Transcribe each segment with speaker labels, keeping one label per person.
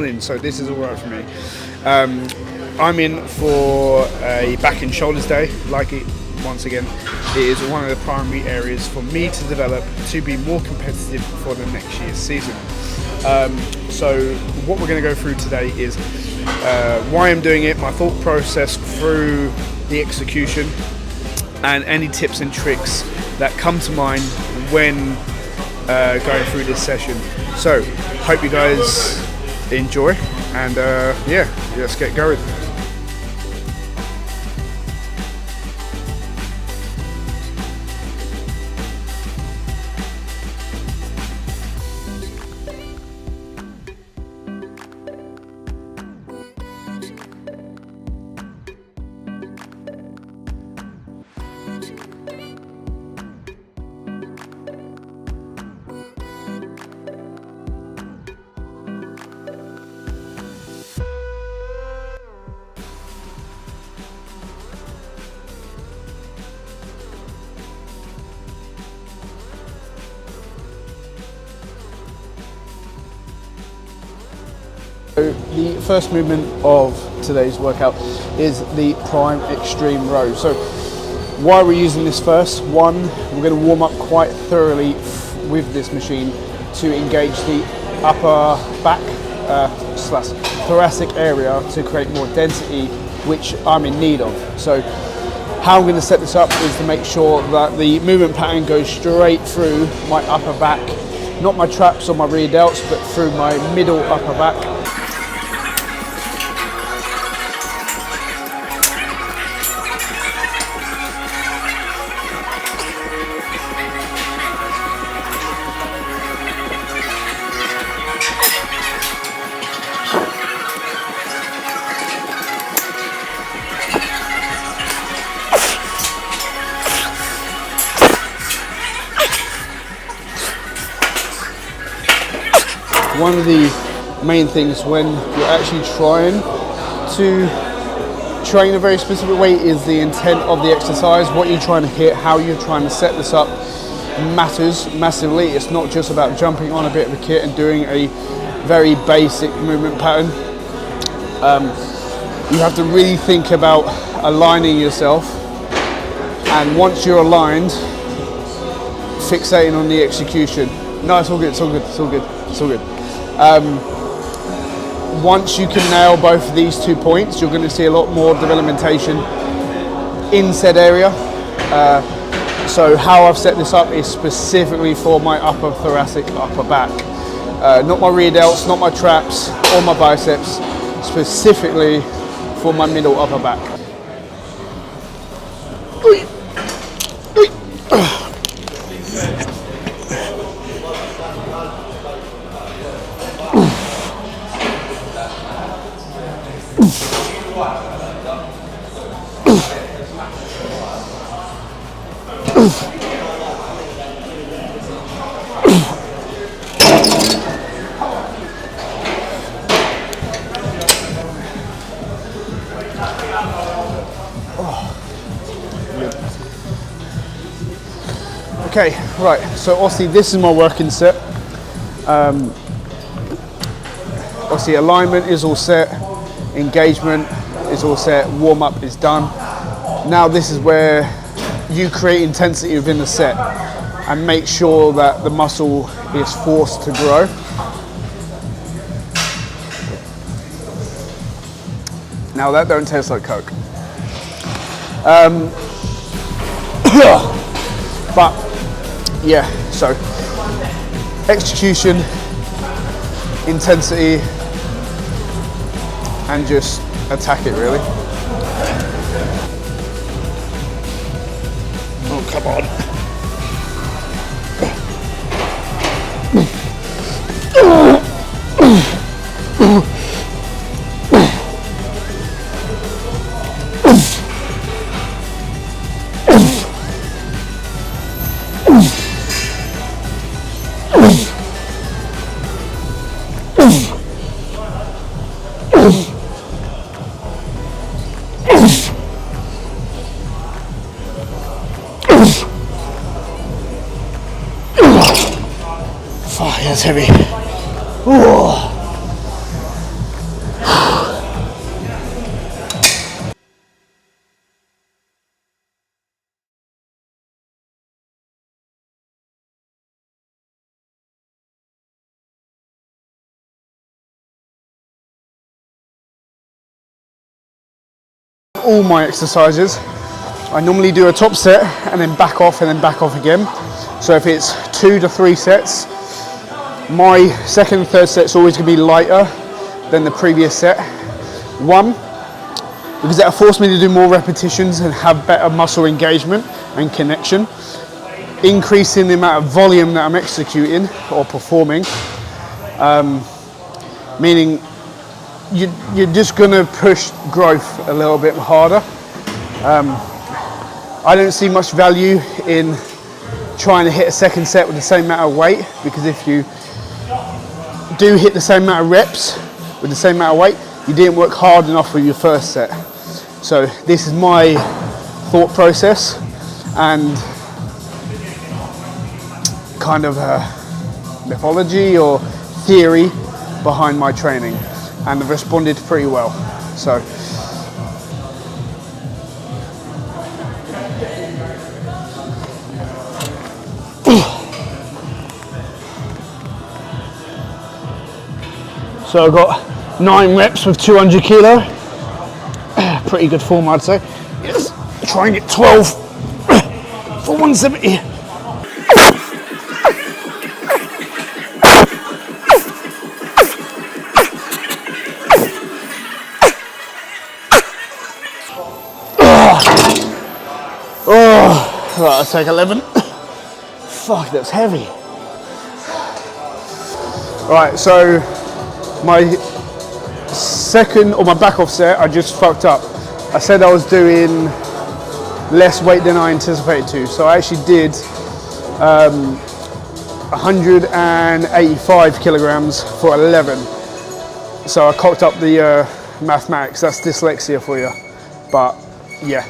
Speaker 1: So this is all right for me. I'm in for a back and shoulders day. Like it, once again, it is one of the primary areas for me to develop to be more competitive for the next year's season. So what we're going to go through today is why I'm doing it, my thought process through the execution, and any tips and tricks that come to mind when going through this session. So hope you guys enjoy, and yeah, let's get going. So the first movement of today's workout is the prime extreme row. So why we're using this first, one, we're going to warm up quite thoroughly with this machine to engage the upper back slash thoracic area to create more density, which I'm in need of. So how I'm going to set this up is to make sure that the movement pattern goes straight through my upper back, not my traps or my rear delts, but through my middle upper back. One of the main things when you're actually trying to train a very specific way is the intent of the exercise, what you're trying to hit, how you're trying to set this up matters massively. It's not just about jumping on a bit of a kit and doing a very basic movement pattern. You have to really think about aligning yourself, and once you're aligned, fixating on the execution. No, it's all good, it's all good, it's all good, it's all good. Once you can nail both of these 2 points, you're going to see a lot more developmentation in said area. So how I've set this up is specifically for my upper thoracic, upper back. Not my rear delts, not my traps or my biceps, specifically for my middle upper back. Okay, right, so obviously this is my working set. Obviously alignment is all set, engagement is all set, warm up is done. Now this is where you create intensity within the set and make sure that the muscle is forced to grow. Now that don't taste like Coke. But yeah, so execution, intensity, and just attack it really. Oh, come on. Oh, that's heavy. Ooh. all my exercises, I normally do a top set and then back off and then back off again. So if it's 2 to 3 sets, my second and third set's always going to be lighter than the previous set. One, because that'll force me to do more repetitions and have better muscle engagement and connection, increasing the amount of volume that I'm executing or performing, meaning you're just going to push growth a little bit harder. I don't see much value in trying to hit a second set with the same amount of weight, because if you do hit the same amount of reps with the same amount of weight, you didn't work hard enough with your first set. So this is my thought process and kind of mythology or theory behind my training, and I've responded pretty well. So I've got 9 reps with 200 kilo. Pretty good form, I'd say. Yes. Try and get 12 for 170. Right, let's take 11. Fuck, that's heavy. Right, so my second or my back off set, I just fucked up. I said I was doing less weight than I anticipated to, so I actually did 185 kilograms for 11. So I cocked up the mathematics. That's dyslexia for you. But yeah,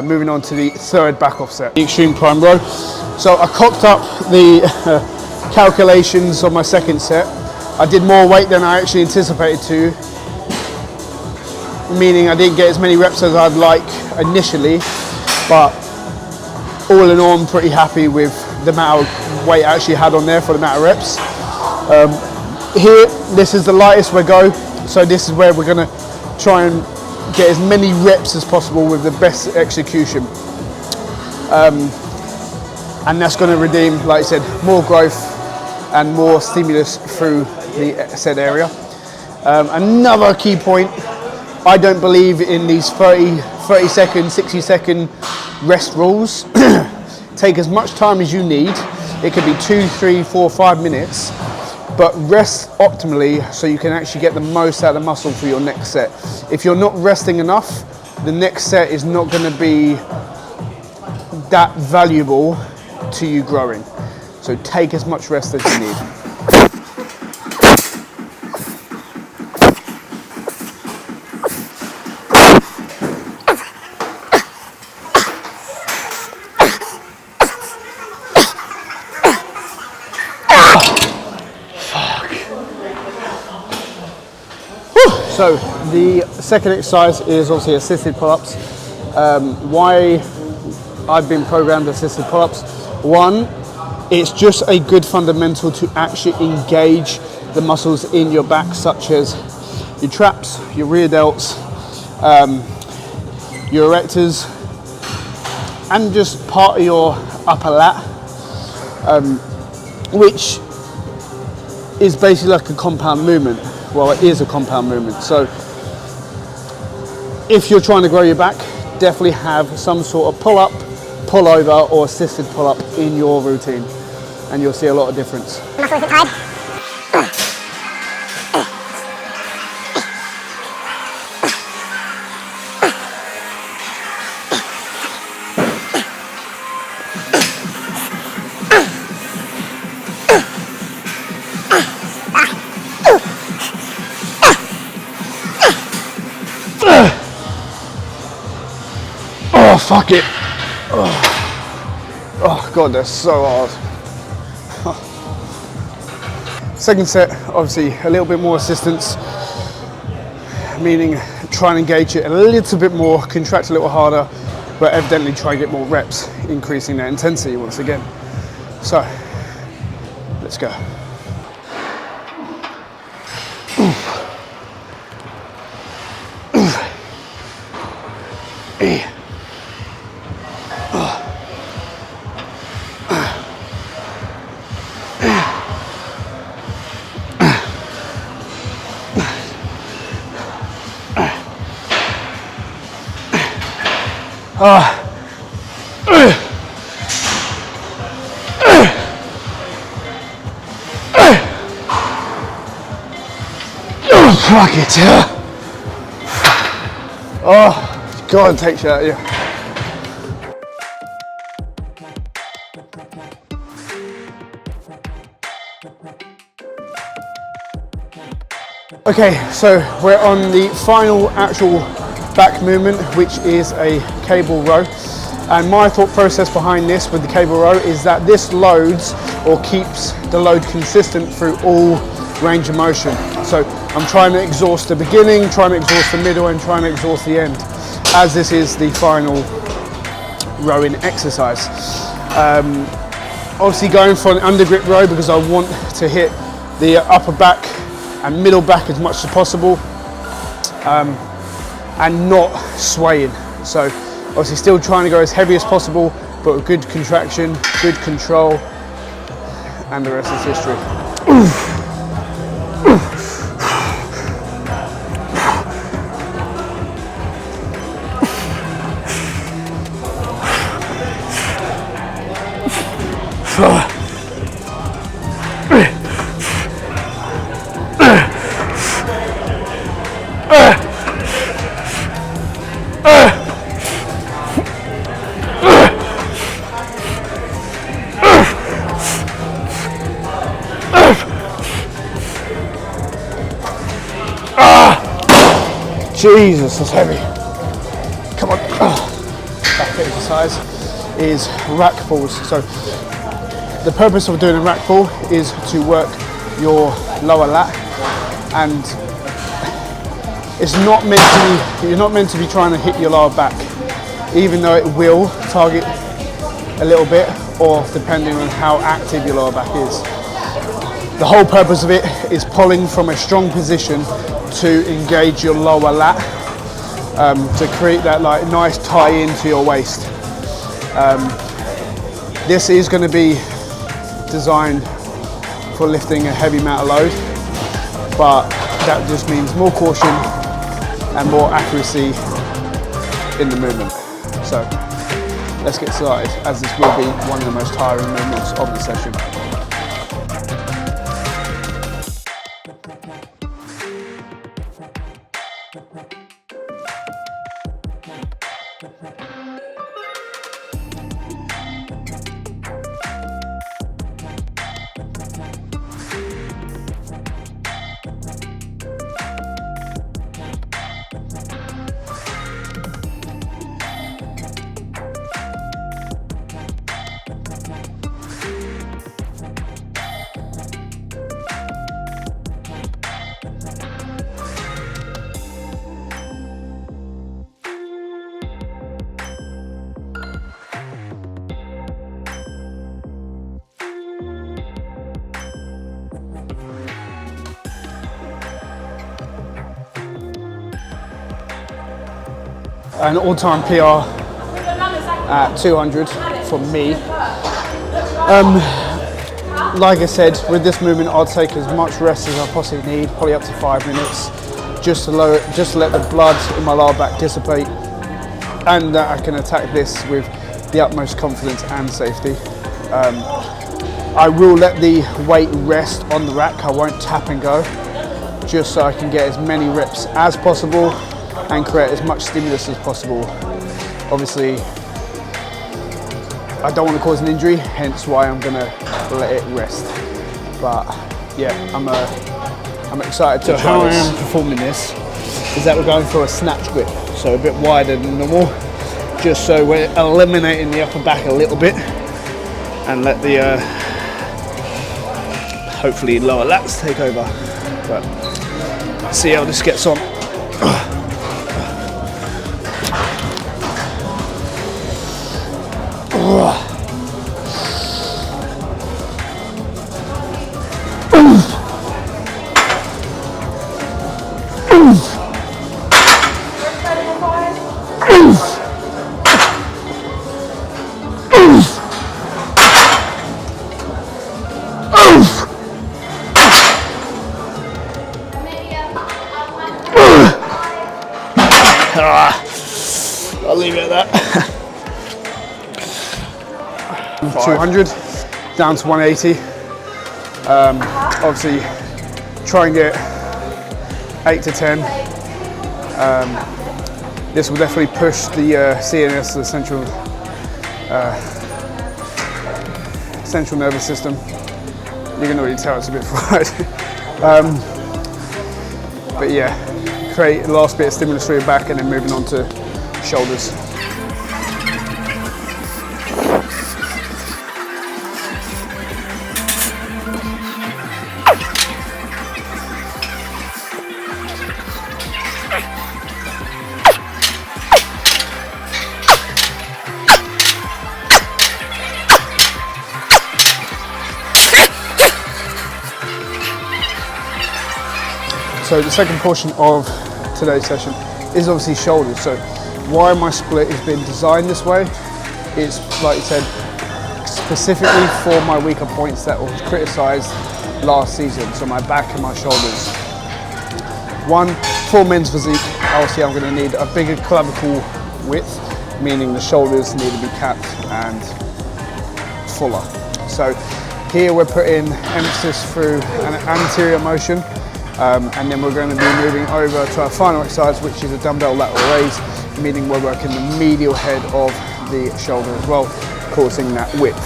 Speaker 1: moving on to the third back off set, the extreme prime row. So I cocked up the calculations on my second set. I did more weight than I actually anticipated to, meaning I didn't get as many reps as I'd like initially, but all in all I'm pretty happy with the amount of weight I actually had on there for the amount of reps. Here, this is the lightest we go, so this is where we're going to try and get as many reps as possible with the best execution. And that's going to redeem, like I said, more growth and more stimulus through the said area. Another key point, I don't believe in these 30 second, 60 second rest rules. Take as much time as you need. It could be 2, 3, 4, 5 minutes, but rest optimally so you can actually get the most out of the muscle for your next set. If you're not resting enough, the next set is not going to be that valuable to you growing. So take as much rest as you need. So the second exercise is obviously assisted pull-ups. Why I've been programmed assisted pull-ups? One, it's just a good fundamental to actually engage the muscles in your back, such as your traps, your rear delts, your erectors, and just part of your upper lat, which is basically like a compound movement. Well, it is a compound movement. So if you're trying to grow your back, definitely have some sort of pull-up, pull-over, or assisted pull-up in your routine, and you'll see a lot of difference.
Speaker 2: Muscle isn't tired.
Speaker 1: Oh, fuck it. Oh God, that's so hard. Second set, obviously a little bit more assistance, meaning try and engage it a little bit more, contract a little harder, but evidently try and get more reps, increasing that intensity once again. So, let's go. Fuck it. Oh, God, it takes you out of you. Okay, so we're on the final actual back movement, which is a cable row. And my thought process behind this with the cable row is that this loads or keeps the load consistent through all range of motion. So I'm trying to exhaust the beginning, trying to exhaust the middle, and trying to exhaust the end, as this is the final rowing exercise. Obviously going for an undergrip row because I want to hit the upper back and middle back as much as possible, and not swaying. So obviously still trying to go as heavy as possible, but with good contraction, good control, and the rest is history. Jesus, that's heavy. Come on. Back exercise is rack pulls. So the purpose of doing a rack pull is to work your lower lat, and it's not meant to be, you're not meant to be trying to hit your lower back, even though it will target a little bit, or depending on how active your lower back is. The whole purpose of it is pulling from a strong position to engage your lower lat, to create that like nice tie into your waist. This is going to be designed for lifting a heavy amount of load, but that just means more caution and more accuracy in the movement. So let's get started, as this will be one of the most tiring movements of the session. An all-time PR at 200 for me. Like I said, with this movement, I'll take as much rest as I possibly need, probably up to 5 minutes, just to let the blood in my lower back dissipate, and that I can attack this with the utmost confidence and safety. I will let the weight rest on the rack. I won't tap and go, just so I can get as many reps as possible and create as much stimulus as possible. Obviously, I don't want to cause an injury, hence why I'm gonna let it rest. But yeah, I'm excited to try this. How I am performing this is that we're going for a snatch grip, so a bit wider than normal, just so we're eliminating the upper back a little bit and let the hopefully lower lats take over. But let's see how this gets on. I'll leave it at that. 200 down to 180. Obviously, try and get 8 to 10. This will definitely push the CNS, the central nervous system. You can already tell it's a bit fried. But yeah, create the last bit of stimulus for your back and then moving on to shoulders. So the second portion of today's session is obviously shoulders. So why my split has been designed this way, it's like you said, specifically for my weaker points that was criticised last season. So my back and my shoulders. One, for men's physique, obviously I'm going to need a bigger clavicle width, meaning the shoulders need to be capped and fuller. So here we're putting emphasis through an anterior motion. And then we're going to be moving over to our final exercise, which is a dumbbell lateral raise, meaning we're working the medial head of the shoulder as well, causing that width.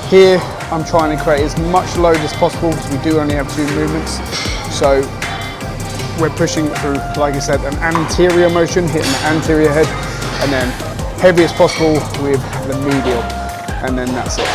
Speaker 1: Here, I'm trying to create as much load as possible because we do only have 2 movements. So we're pushing through, like I said, an anterior motion, hitting the anterior head, and then heavy as possible with the medial, and then that's it.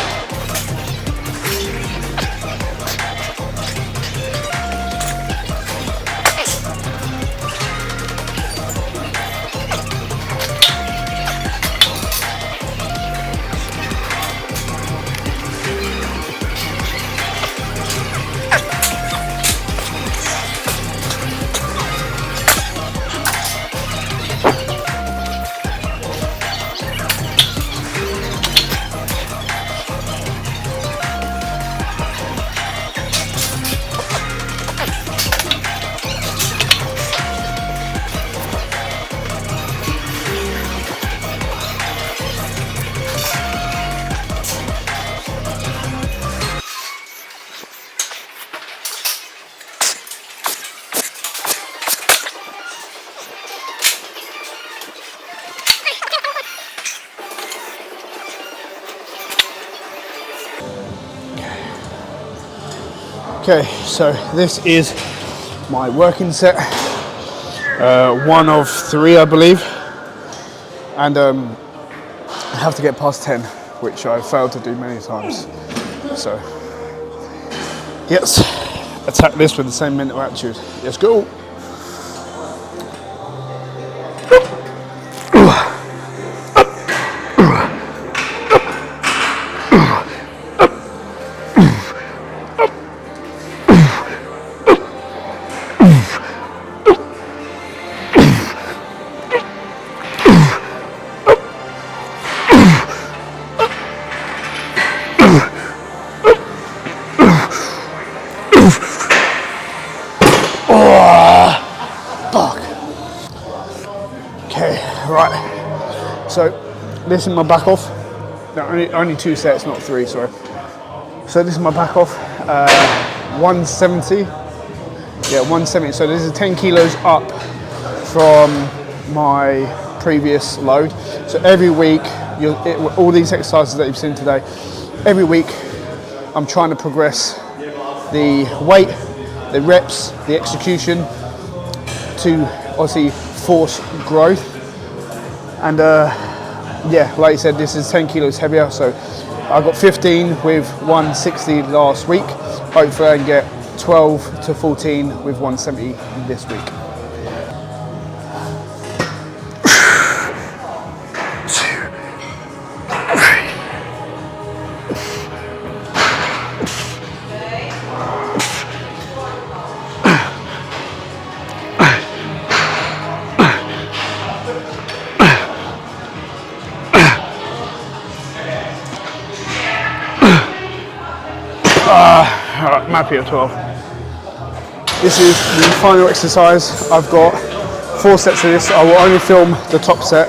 Speaker 1: Okay, so this is my working set, 1 of 3 I believe, and I have to get past 10, which I failed to do many times. So yes, attack this with the same mental attitude. Let's go. Okay, right. So this is my back off. No, only 2 sets, not 3, sorry. So this is my back off. 170. Yeah, 170. So this is 10 kilos up from my previous load. So every week, all these exercises that you've seen today, every week I'm trying to progress the weight, the reps, the execution to obviously force growth. And yeah, like I said, this is 10 kilos heavier. So I got 15 with 160 last week. Hopefully I can get 12 to 14 with 170 this week. I'm happy at 12. This is the final exercise. I've got 4 sets of this. I will only film the top set,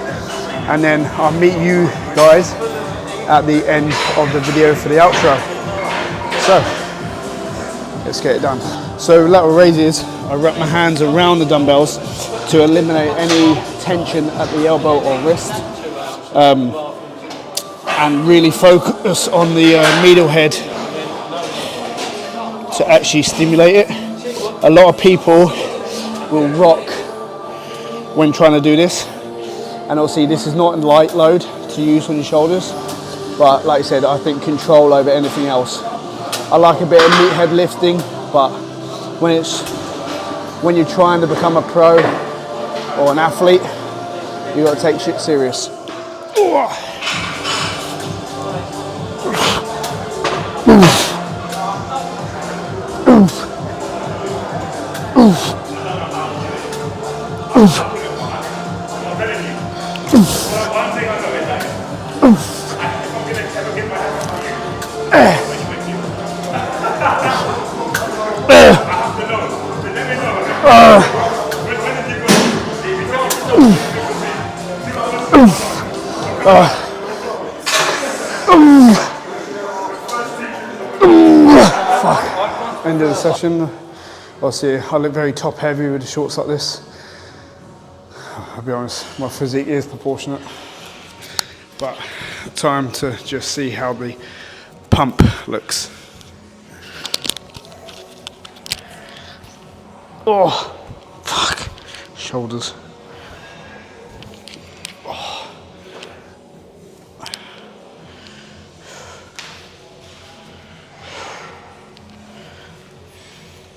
Speaker 1: and then I'll meet you guys at the end of the video for the outro. So let's get it done. So lateral raises, I wrap my hands around the dumbbells to eliminate any tension at the elbow or wrist, and really focus on the needle head to actually stimulate it. A lot of people will rock when trying to do this, and obviously this is not a light load to use on your shoulders, but like I said, I think control over anything else. I like a bit of meathead lifting, but when you're trying to become a pro or an athlete, you got to take shit serious. End of the session. Obviously, I look very top heavy with the shorts like this. I'll be honest, my physique is proportionate, but time to just see how the pump looks. Oh, fuck. Shoulders. Oh.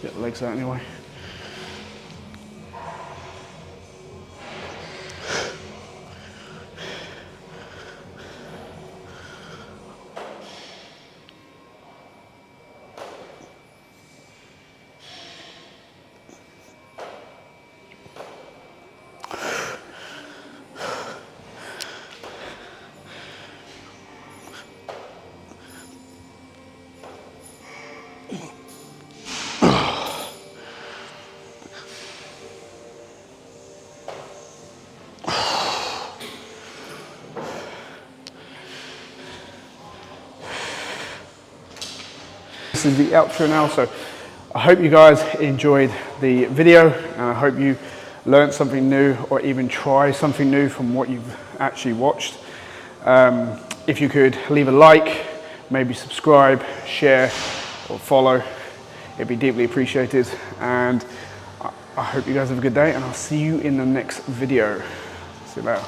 Speaker 1: Get the legs out anyway. This is the outro now, so I hope you guys enjoyed the video, and I hope you learned something new or even try something new from what you've actually watched. If you could leave a like, maybe subscribe, share or follow, it'd be deeply appreciated, and I hope you guys have a good day, and I'll see you in the next video. See you later.